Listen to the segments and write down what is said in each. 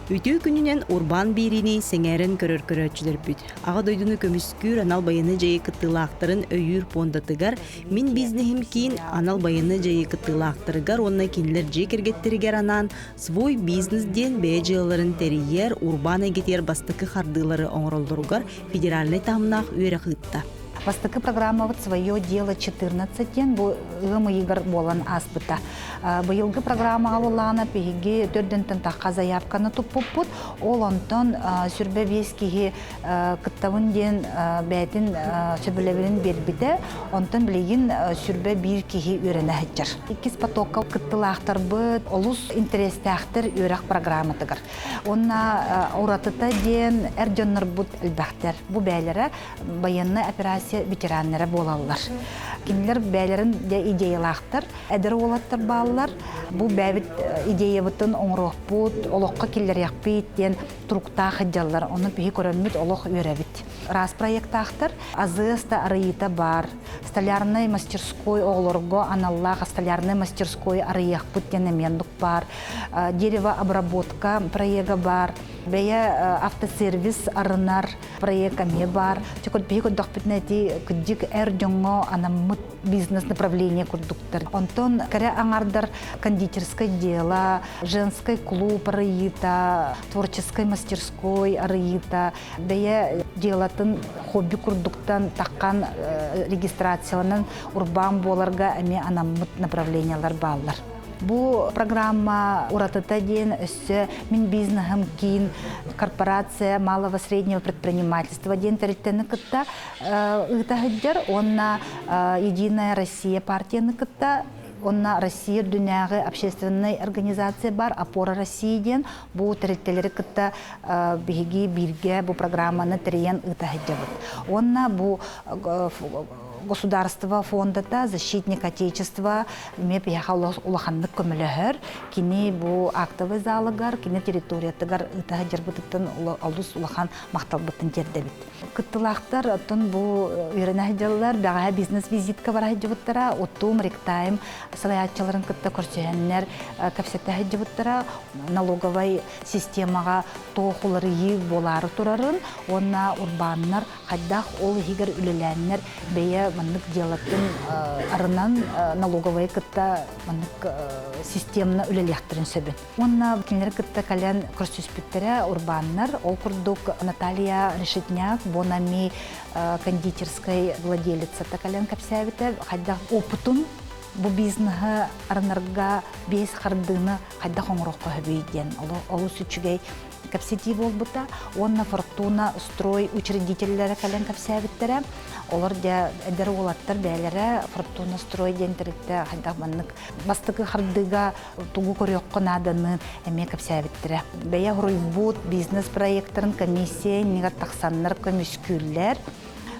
Үтүү күнүнен урбан бирини сеңерин көрөр-көрөчүлөр бүт. Ага дойдуну көмүскүр анал байыны жайы кыттылаактарын өйүр пондатыгар, мин бизнесим кийин анал байыны жайы кыттылаактырыгар онна кинилер жей кергеттеригер анан свой бизнес ден бэжияларын терийер урбан эгетер бастыкы хардылары оңролдоругар федеральный тамнах үйрэ хытта. Востыка программа вот свое дело 14 ден, бу ымы игр болан аспыта. Быйылгы программа алулана пеги төрдентен таққа заявканы туппут, ол онтон сүрбе вескиги кыттавын ден бәтін сөбілевілін бербіде, онтон білеген сүрбе бір киги үйрені хәджар. Иккіз потокка кыттылақтар бұд, олус интерестяқтыр үйрақ программатығыр. Онна уратыта ден әрденнер бұд әлбәқтер. Бу бәлері баянны операция ветераннары болалар. Кинилер бәлерин идеялақтыр, әдір олаттыр балалар. Бу бәбит идея бұтын оңыроқ бұд, олыққа келер яқпейт ден тұрықта қыджалар. Оны пейі көрінмет олық үйрәбіт. Раз проекттақтыр, азыста арыйта бар. Столярный мастерской оғылырго аналлаға столярный мастерской арыяқ бұд денемендік бар. Деревообработка проекта бар. Бәйе автосервис арынар проектами бар. Чекот пейі көддақ бітнәті күддік әр жоңо анаммыт бизнес направление курдуктар. Онтон кәрі аңардар кондитерское дело, женский клуб арыйта, творческой мастерской арыйта. Бәйе делатын хобби курдуктан таққан регистрацияланын урбан боларға әме анаммыт направлениялар баллар. Бу программа уратыта ден өссө мин бизнесым кийин корпорация малого среднего предпринимательства ден тереттені кытта ытахыджар, онна Единая Россия партияны кытта, онна Россия дүнягы общественная организация бар, Опора России ден, бу тереттелері кытта биги бирге бу программаны терен ытахыджабыт. Онна бу государство фондата защитник отечества ме пияхал улаханнык көмөлөһөр кини бу актовый залыгар кини территориятыгар ытаха жербытыттан алдус улахан макталбытын жердебит. Кыттылактар оттон бу үйрөнөһөлөр дагы бизнес визитка бар хажыбыттара оттум ректайм саятчыларын кытта көрсөһөннөр капсетте хажыбыттара налоговый системага тоохулары йыг болары турарын онна урбаннар хаддах ол хигер үлеләннер бeye маннык делатын арынан налоговый кытта маннык системна үлелехтерин сөбүн. Онна кинер кытта кален көрсөспүттере урбаннар ол курдук Наталья Решетняк бонами кондитерской владелица такален капсявите хаддах опытун бу бизнесга арнарга бес хардыны хаддах оңрокко хөбөйден. Олу сүчүгей капсети болбута, онна фортуна строй учредителлері кален капсявиттере, олар да әдер олаттар бәлері фортуна строй дентерікті хайдақ маннык бастықы хардыға тугу көріоққын аданы әме капсявиттере. Бәйе ғұройбут бизнес проекттарын комиссия негар тақсаннар көміскүллер,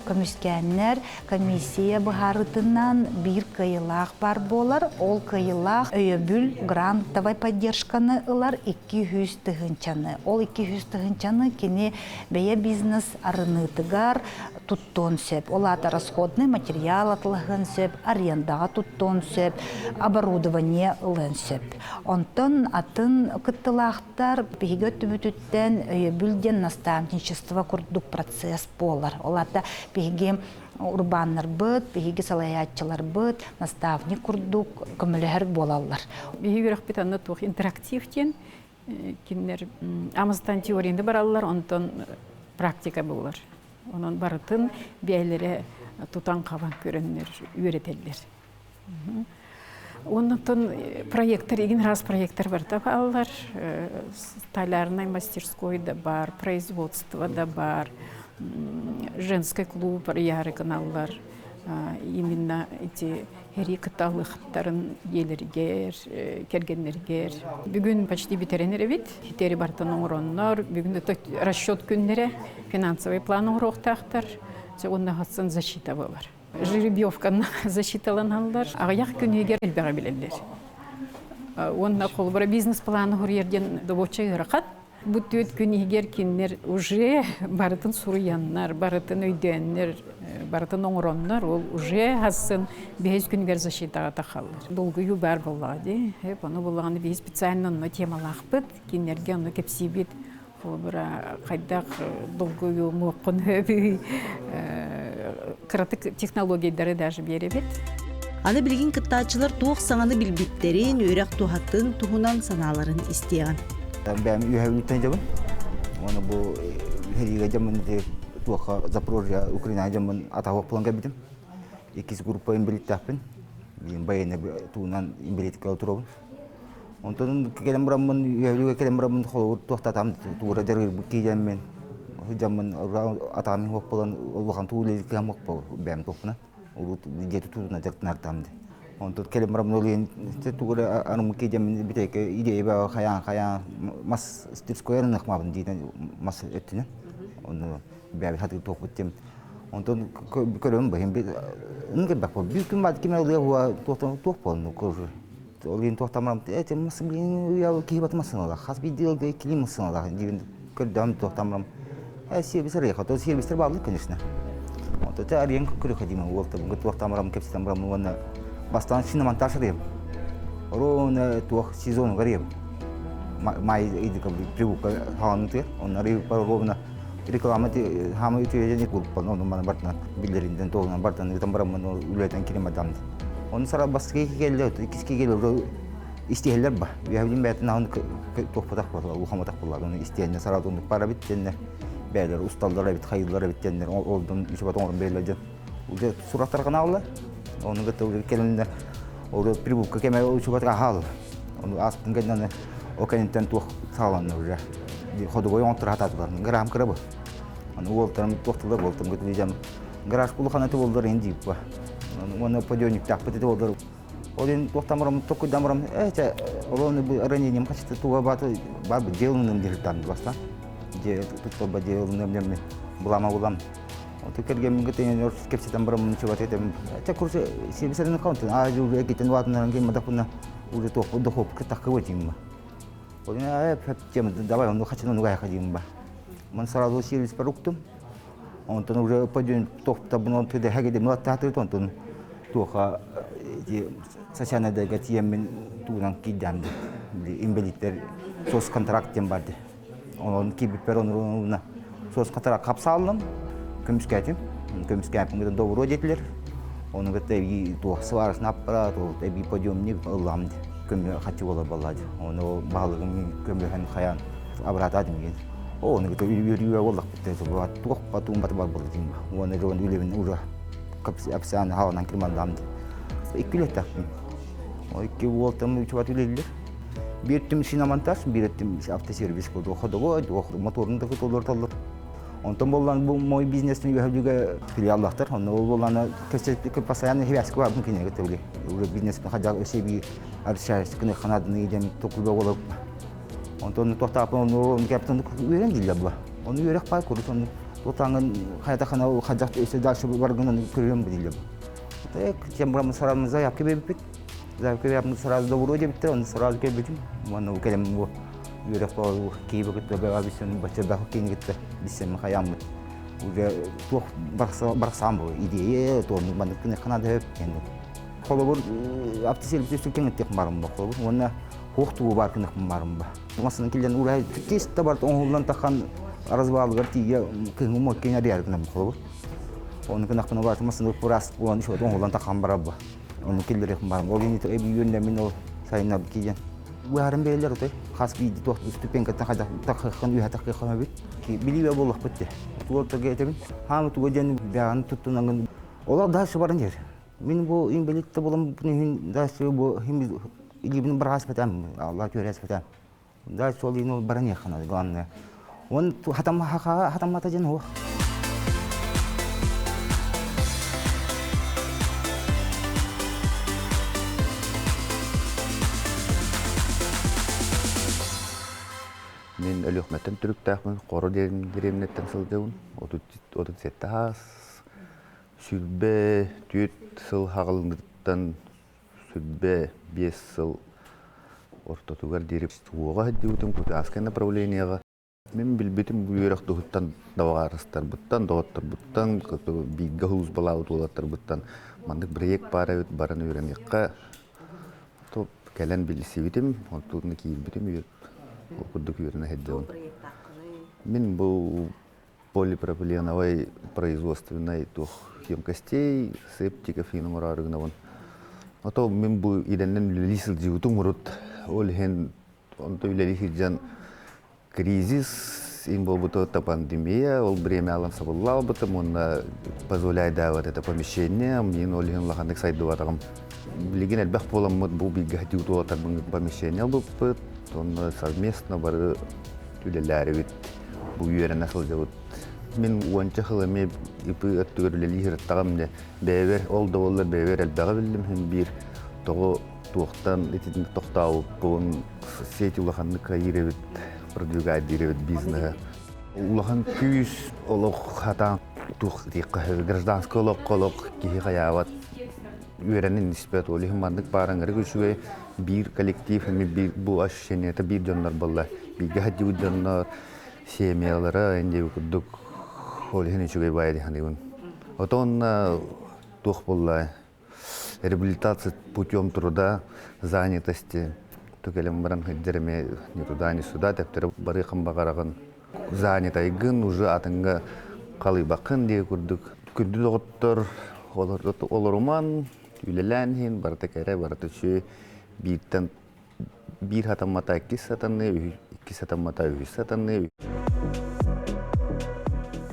көміскәннер комиссия бұхарытынан бір кайылақ бар болар. Ол кайылақ өйөбүл грантовай поддержканы ылар 200 тыгынчаны. Ол 200 тыгынчаны кені бәйе бизнес арынытыгар туттон сөп. Ол аты расходный материал атылығын сөп, арендаға туттон сөп, оборудование ылын сөп. Онтон атын кыттылақтар бейгөт түбүтүттен өйөбүлден наставничество курдук процесс болар. Ол аты беги урбаннар быт, беги салаятчылар быт, наставник курдук көмөлөһөр болалар. Беги бирок бит аны тух интерактивтен кинер амыстан теорияны баралар, онтон практика болар. Онон барытын бәйләре тутан кабан көрөннөр, үйрөтелер. Онтон проекттер, егин раз проекттер бар табалар, столярный мастерской да бар, производство да бар. Женский клуб яры каналлар, именно эти рекаталыхтарын елергер, кергеннергер. Бүгін почти битеренер бит, хитери бартан оңроннор, бүгін расчет күннере, финансовый план оңроқтақтар, онна хатсан защита болар. Жеребьевканы защиталаналар, ағаяқ күнегер әлбәға білелер. Онна қолбара бизнес планы хұрерден добоча үйрақат. Бұт өт күнегер кеннер уже барытын сұруяннар, барытын өйденнер барытын оңроннар, ол уже хасын 5 күнгер защитаға тақалыр. Долгую бар болады, оны болағаны бей специально темалақпыт, кенерге оны кепсибет, қайдақ долгую мұқын өбі қыратық технологиялары даже беребет. Аны билген кыттаачылар туох саңаны билбиттерин өрәк тухатын туһунан саналарын истеген. Бәм үйәвлүттен жабын. Оны бұл хериге жамын туаққа Запорожья, Украина жамын атауық планға бітім. Екіз группа имбелиттақпын. Байыны туынан имбелиттікалы тұрабын. Онтан келем бұрамын, үйәвліге келем бұрамын қолуыр туақтатам туыра дәргір кейжаммен. Жамын атамын хоқ болан олған туылезікі ғам хоқ бол бәм тоқпына. Ол жеті туына жақтын артамды. Онтан келем бұрамын олайын туыра анымы кейжаммен бітекі идея бәу қаян мас стирскойарын ұқмабын дейден мас өттінен. Оны бәбі хатыр тоқ бүттем. Онтан көрім бұхым бет үнгір бәк бол. Бүкін бәді кеме олай тоқ болын көрі. Олайын тоқтамарам, масы білген үйәуі кейіп атымасын ола. Қас бейділгі келемісін ола. Көрдім тоқтамарам. Сервистер ехал, сервистер бабылы, конечно. Вот это аренка крыходима, вот там готов там рам кепситам рам вон бастан шиномонтаж рем. Ровно тух сезон горем. Май иди как бы привука ханты, он рев ровно реклама ты хамы ты не купил, но на бартна билерин ден то на бартна там рам но улетен кинематам. Он сара баски келет, киски келет истейлер ба. Я видим бетна он тух потах потах, ухаматах потах, он истейлер сара он пара битенне. Бәлер, усталдары бит, хайылдары бит дендер, олдың үшібат оңырын бәлерден. Уже сураттар ғана алды, оның ғытты уже келінді, уже прибувка кеме үшібатға халы. Оны аспын кәдінен окенеттен туқ саланды уже. Ходы қой оңтыр ататылар, грам кірі бұ. Оны олтарым тоқтылар, олтым көті дейжем. Граш бұлы қанаты олдар енді дейіп ба. Оны подионик тақ бітеті олдар. Ол енді тоқтамырым, тоқыдамырым, олоны ранением қашты туға баты, бабы делінің дерттанды бастан. Тут оба делали блама улам. Вот когда мы готовим кепситам брам ничего ответим. Это курсы себе на аккаунт. А уже какие-то новые на гейм дохуна уже то доход так кого-тим. Вот я тем давай он хочет на ногах ходим ба. Мы сразу сервис продуктом. Он то уже пойдем топ табун то де хаги де млад тахтыр тон тоха эти сачана да гатием тунан кидам имбелитер сос контракт тем барды. Он кибит перронуна сос катара капсалным көмүскәтим көмүскәпиңден добро жетилер оның гыты то сварышны аппарат ол эби подъемник ылламды көмө хачы бола балады оны баглыгын көмөһөн хаян абратадым ген оны гыты үйрүгө болдук битте бат тук патум бат бар болдум оны жон үйлебин уже капсан хаванан кирмандамды икилет тактым о икки волтам үчбат үйлелер биртим шиномонтаж биртим автосервис коду ходого моторун да көтөлөр таллар. Онтон болған бұл мой бизнестің үйәлігі филиаллақтар. Оны ол болғаны көстелікті постоянно хевяскі бар мүмкін егі тәулі. Уже бизнестің қажағы өсебі әршәрісі күні қанадыны едем тоқылбе болып. Онтон тоқтап, оны кәптіңді үйрен дейлі бұл. Оны үйрек бай көріс, оны тоқтаңын қайта қана қажақты өсі дальше барғынан көрерім дейлі бұл. Тем бұрамын сарамын заявке бебіп бет. Заявке бебіп сразу добро дебіттер, оны сразу кәлбетім. Оны кәлем бұл. Юрек по Киеву где-то обещан бачебах кингит бисем хаямут уже тух барсамбо идея то мы манкны ханада кен холобур автосел бисем кингит тек марым ба холобур оны хохту бар кингит марым ба масынан келген урай тест бар оңлан тахан разбалгар тие кингу мо кеня дияр кингит холобур оны кингит бар масынан пурас он шо оңлан тахан бар ба оны келдерек марым ол не эби юнда мен сайнап киген Уарен бейлер өте, хас биді тоқты ступенька таққан үйә таққан бит. Билибе болық бітті. Туғырты кетемін. Хамы туға жәні бәғаны тұттынаңын. Олар дәші барын жер. Мен бұл имбелетті болам, бұны дәші бұл илебінің бір ғас бәтәм. Алла көрі ғас бәтәм. Дәші сол ең ол барын еқанады. Главное. Оны хатамата жән оқ. Мен өлөкмөттөн түрүктаакмын, кору деремнеттен сылдыбын. Отут сеттахас, сүрбе, түйет сыл хағылындырттан сүрбе 5 сыл ортотугар дереп туға хаддиутын, күті аскен направленияға. Мен билбетим бу үйрәк тухуттан даварыстар буттан доттор буттан бигга хулус балаут улаттар буттан мандык проект бара баран үйрәнеккә то кәлән билсибитим онтуны кийбитим үйрәк окудук үйрәнә хәддән. Мен бу полипропиленовой производственной тух емкостей септика финоморарыгнаван. А то мен бу идәннән лисил җиутум урут ол хен онто лисилҗан кризис, им был бы эта пандемия, ол время алан сабыллал бы там, он позволяет давать это помещение, мне ноль лаханек сайду атагам. Леген элбах полам мод бу бигахти уту атак помещение был бы, он совместно бары тюлеляревит бу юрен насыл жавут. Мен уанчахала ме ипы аттугерлели хирттагам бевер ол доволлар бевер элбага билдим хем бир того туохтан этидин тохтау бун сети лаханек кайревит продвигать деревья бизнеса. Улахан күйс олох хатан тух гражданский олох кихи хаяват үйренин ниспет олихим мандык барангары күшүгө бир коллектив эми бир бу ощущение это бир жоннор болла бига хадиу жоннор семьялары энди кудук олихин үчүгө байди ханыбын отон тух болла реабилитация путем труда занятости Tukелем баран хеддереме ни туда, ни сюда, тептер бары камбагараган занятайгын уже атынга калыбакын дие курдук. Күрдү доктор олоруман, үлеләнхин, барты кере, барты чүй, бир хатаммата 2 сатанны, 2 сатаммата 3 сатанны.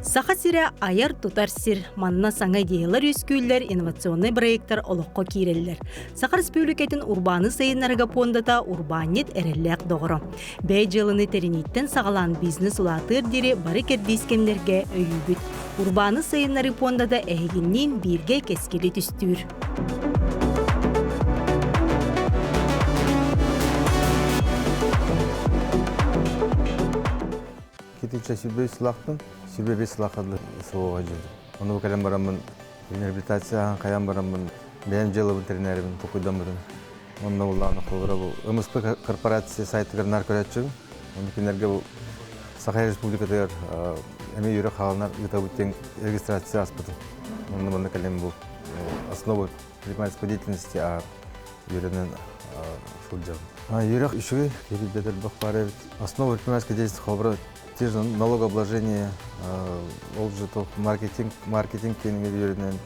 Саха сире аяр тутар сир, манна саңа идеялар өскүйлер, инновационный проекттар олоққа киреллер. Саха республикатын урбаны сайынарга пондата урбанет эрелләк доғыры. Бәй жылыны терениттен сағалан бизнес улатыр дири бары кердискемлерге өйүбіт. Урбаны сайынары пондата әйгіннен бирге кескелі түстүр. Кетече сүрбей сылақтың, сүрбей сылақады соғыға жүрді. Оны кәлем барамын, реабилитацияған қаян барамын, бәйім жылы ветеринарымын, тоқуйдан бұрын. Онына ұлағына қолғыра бұл. МСП корпорация сайты нар көрәт жүрім. Оны кенерге бұл Сақай Республикадығыр әме үйрі қаланар үті өттен регистрация аспыды. Онына бұны кәлем бұл основы предпринимательской деятельности үйренен сол жағын. Үйрек үшігі келіп бедер бұқ бар әбіт. Основа предпринимательской деятельности қолбыра те же налогообложение, ол же то маркетинг кеніңе үйренен.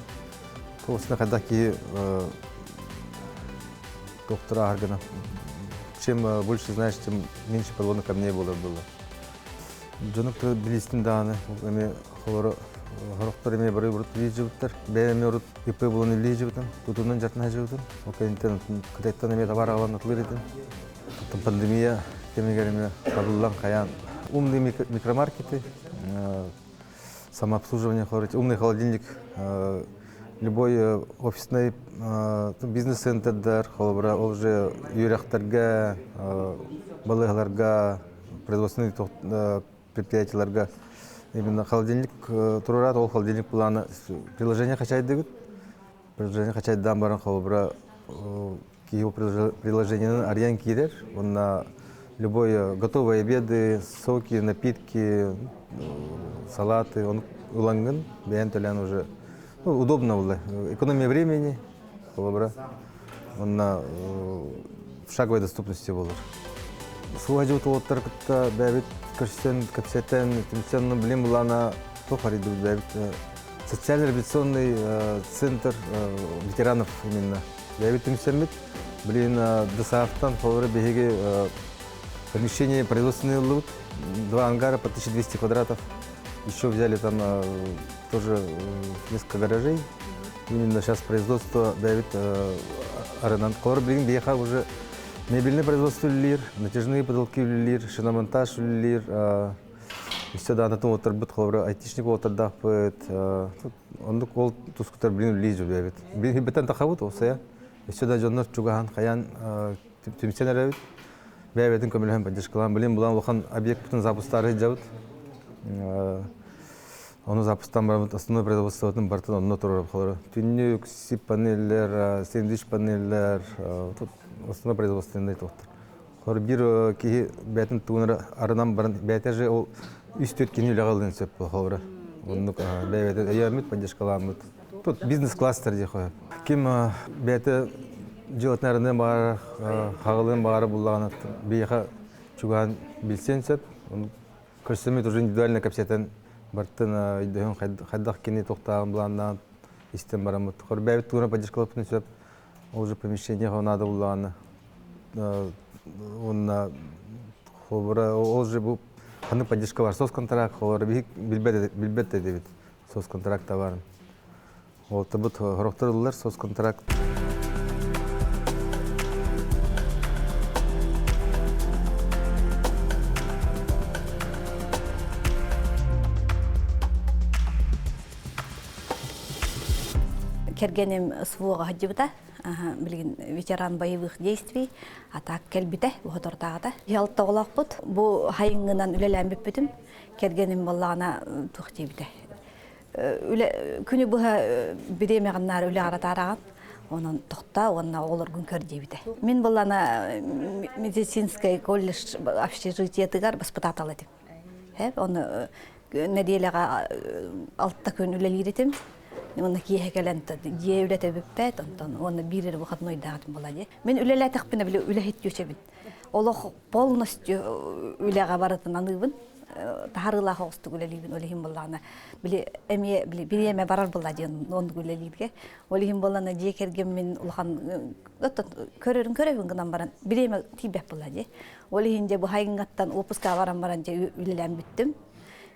Осына қадаки доктора аргана. Чем больше знаешь, тем меньше подводных камней было. Жонуктар билистин даны, эми холору хорохтар эми бары бурут билижибиттер. Бэми урут ИП булуну билижибитен, тутунун жартына жибитен. Окейнтен кытайттан эми товар алан атлыр этен. Пандемия темегереме кабыллан каян. Умные микромаркеты, самообслуживание, умный холодильник, любой офисный бизнес-центр, уже юряхтарга, балыгаларга, производственных предприятияларга. Именно холодильник турурат, ол холодильник плана. Приложение качает дегут. Приложение качает дамбаран холобра. Его приложение арьян кидер. Он на любой готовые обеды, соки, напитки, салаты. Он уланган, бентолян уже. Удобно было. Экономия времени, холобра. Он на в шаговой доступности был. Сугажу то таркта бэбит кырсен капсетен тимсен блин булана то хариду бэбит социально-реабилитационный центр ветеранов именно. Бэбит тимсен блин досафтан холобра беги помещение производственный лут, 2 ангара по 1200 квадратов. Еще взяли там тоже несколько гаражей. Именно сейчас производство Давид Аренан Колорблин приехал уже мебельное производство лир, натяжные потолки лир, шиномонтаж лир. Еще да, на том вот работает холора, айтишник вот отдахпет. Он кол тускутер блин лизу Давид. Блин хибетан тахавут осая. Еще да Джоннор Чугахан Хаян тимсенер Давид. Бәйбәтін көмілген поддержкалан білем бұлан оған объекттің запустары жауыд. Оны запустан барамыз основной производствоның бартын онына тұрып қалары. Түннік, сип панеллер, сэндвич панеллер, основной производственный тоқтыр. Хор бир ки бәтин тугнар арынан баран бәтә же ол 3-4 кини лагалын сөп хора. Онны бәтә ямит поддержкаламыт. Тут бизнес-кластер ди хой. Ким бәтә җылытларны бар, хагалын бар буллаган бияха чуган билсен сөп. Көрсөмөт уже индивидуально капсетен бартын идең хаддах кини токтаган булгандан истем барамыт. Хор бәбит тугнар поддержкалап сөп. Уже помещение надо буллаган. Он хобра уже бу ханы поддержка бар соцконтракт хобра билбетте дебит соцконтракт бар. Вот табыт хорохтырлар соцконтракт. Кергенем СВОга хаджибыта, билген ветеран боевых действий, а так келбите, ухотортагата. Ялта олақпыт, бу хайыңынан үлелән беппетім, кергенем баллағына тухтибите. Күні бұға бідемеғаннар үлі аратараған, onun toxta, onunla olur gün kördeydi. Мен баллана медицинский колледж общежитиетігар баспытат аладым. Оны неделяға алтта күн үлелейтім. Оны кие келенті, дие үлеті бүппәт, оны бірері бұқатын ойдағатым болады. Мен үлеләтіқ біне біле үләхет көшебін. Олық полностью үләға баратын анығын. Тахарыла хоғысты гүлелейбін, олығын болағына. Білеме барар болады, онды гүлелейдіге. Олығын болағына жие керген мен ұлған көрерін ғынан баран, білеме тейбәк болады. Олығын же бұл хайыңғаттан опысқа баран же үлелән біттім.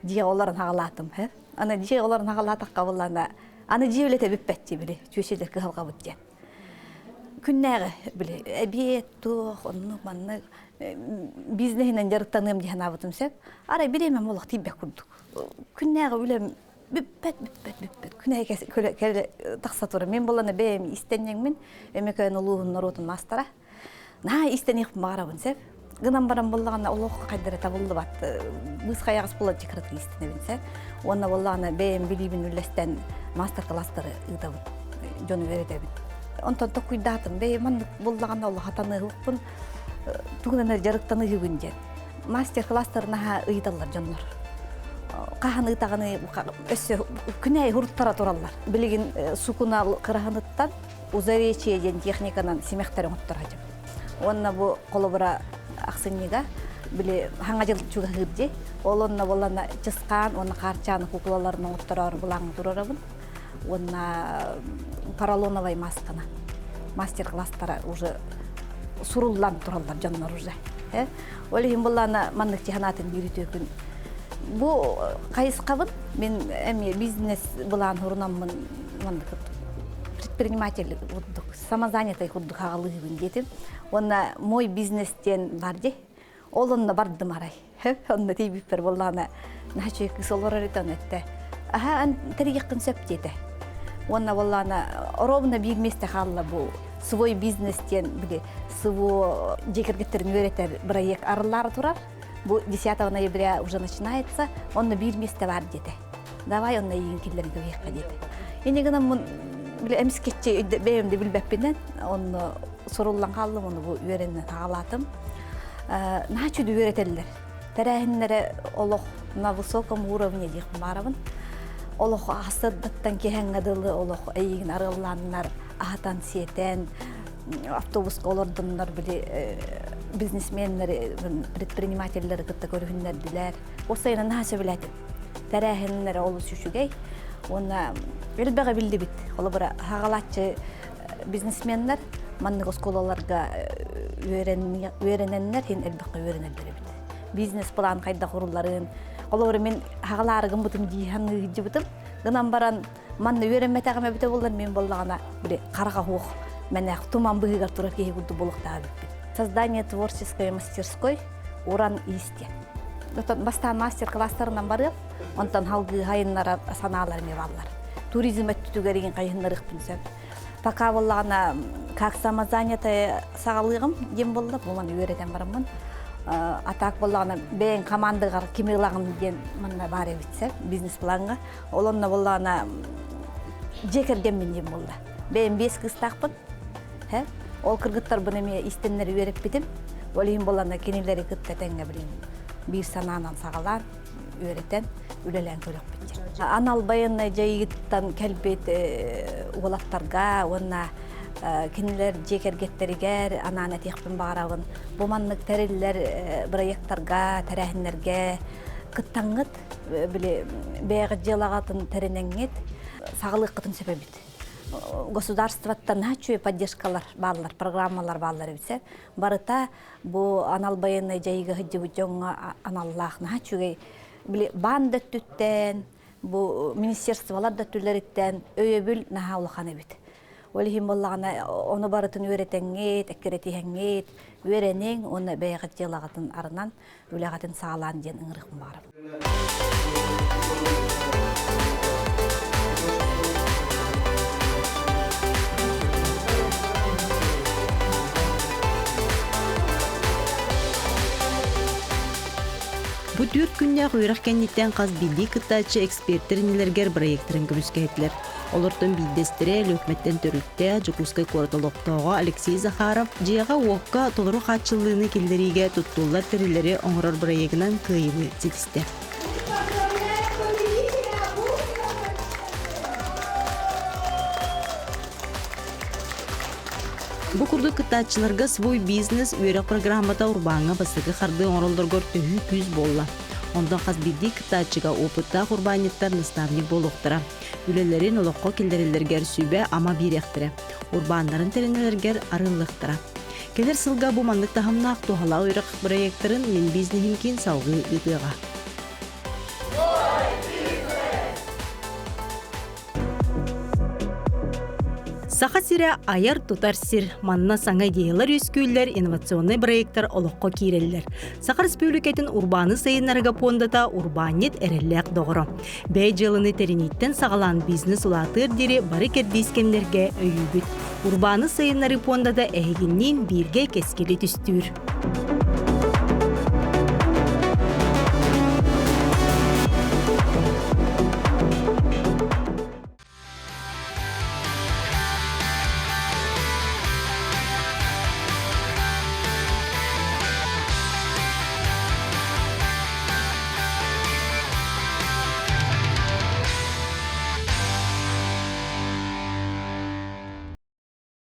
Жие оларын хағалатым. Ана жие оларын хағалатыққа болағына, аны жие үлеті бүппәтті біле, түйшелер кығалға бұттен. Күннәғы біле, әбет, тұқ, онны, манны, бизнесінен жарықтанығым деген абытым сәп, арай білемем олық тейбәк күрдік. Күннәғы үлем бүппәт. Күннәгі кәлі тақса тұры. Мен боланы бәйім істеннен өмекөйін ұлуғын нұротын мастара. На істенек мағарабын сәп. Гынан баран болағына олық қайдары табылды бат. Бұз қаяғыз болады жекірді істенебін сәп. Онна болағына бәйім білейбін үлестен мастер-кластары ұйтабын, жоны өретебін. Онтан тоқ күйдатым, бәйім болағына олық атаны ұқпын. Тугунан жарыктаны күгүнжен. Мастер-класстарына ыйдалар жонлор. Кахан ыйтаганы өссө күнәй хурттара тураллар. Билигин сукунал кырахыныттан узаречие ден техниканан семектер оңоттуражым. Онна бу колобура аксыннига били хаңа жыл чуга хыбжи. Олонна болана чыскан, онна карчаны куклаларын оңоттурар булаң турарабын. Онна поролоновый маскана. Мастер-класстара уже суруллан тураллар жаннар уже. Олихин боллана маннык жиханатын биритө күн. Бу кайыскабын мен эми бизнес булан хурунаммын мандык предприниматель удук, самозанятый удук агалыгын детим. Онна мой бизнестен барди. Олонна бардым арай. Онна тийбиппер боллана наче кысолораритан этте. Ан теригекин сөп деди. Онна боллана ровно бир месте халла бу свой бизнестен биле сво жекергеттерин өретер проект арылары турар. Бу 10 ноября уже начинается. Он на бир месте бар деди. Давай он на ийин киллерге уякка деди. Энегена мун биле эмскетче бээмди билбеппинен он суруллан калдым, оны бу үйренен тагалатым. Начуду өретелер. Терехиннере олох на высоком уровне дих барабын. Олох асырдаттан кехеңгадылы олох ийин арылланнар. Ахатан сиетен, автобус олордундар били бизнесменнер, предпринимательлер кытта көрүннер дилер. Осайна наса билетин. Тарахиннер олус үшүгей. Онна элбеге билди бит. Олобура хагалатчы бизнесменнер маннык осколаларга үйрененнер, хен элбеге үйренелдер бит. Бизнес план кайда курулларын. Олобура мен хагаларыгын бутум жиханы жибутум. Гынан баран манны үйренметагыма бите болдар мен боллагана бире карга хук мене туман быгар турар кеги гуду болуктаа бит. Создание творческой мастерской уран исте. Дотон бастан мастер-класстарынан барып, онтан халгы хайыннара санаалар меваллар. Туризм өттүгөрген кайыннар ыкпынсап. Пока боллагана как самозанятая сагалыгым дем болду, булан үйрөтен барамын. Атак боллагана бен командага кимелагын деген мында бар битсе, бизнес планга. Олонна боллагана жекерген мен дем болду. Бен 5 кыз такпын. Ол кыргыттар буны ме истеннер үйрөп битим. Олин болана кинилери кыттатенге билим. Bir sananан сагалар öğreten ülelen көрөк биттер. Анал байынна жайыттан келбет уолаттарга, онна кинилер жекергеттеригер анана техпин барабын. Буманнык териллер проекттарга, терехинлерге кыттаңыт биле бэйги жылагатын теренеңет сагалык кытын себебит. Государствоттан хачуй поддержкалар баллар, программалар баллар битсе, барыта бу анал байынна жайыга хыджыбы жоңга аналлахна хачуй биле банда түттен, бу министерстволар да түллериттен өйөбүл нахаулаханы бит. Олихим боллагана оны барытын өретеңет, эккеретиһеңет, өренең оны бэйги жылагатын арынан үлегатын саалан ден ыңырыкмын барып. Бу 4 күннәк уйрак кәнниттен каз билли кытачы эксперттеринлергер проекттарын көмүскәйтлер. Олортон билдестире өкмөттен төрүттә Жукускай кортолоктоого Алексей Захаров жыяга уокка толору катчылыгыны килдериге туттуллар терилери оңорор проектынан кыйыбы жетисте. Бу курду кытачыларга свой бизнес үйрек программата урбанга басыгы харды оңоролдоргор төхү күз болла. Ондан каз бидди кытачыга опытта урбаниттар наставник болуктара. Үлелерин олокко келдерилергер сүйбе ама биректире. Урбандарын теренелергер арылыктара. Келер сылга бу мандык тахамнаак тухала үйрек проекттарын мен бизнесимкин салгы ытыга. Саха сире аяр тутар сир, манна саңа идеялар өскүйлер, инновационный проекттар олоққа киреллер. Саха республикатын урбаны сайынларга пондата урбанет эреллек доғыры. Бәй жылыны терениттен сағалан бизнес улатыр дере бары кердейскемлерге өйүбіт. Урбаны сайынлары пондата әйгіннен бирге кескелі түстүр.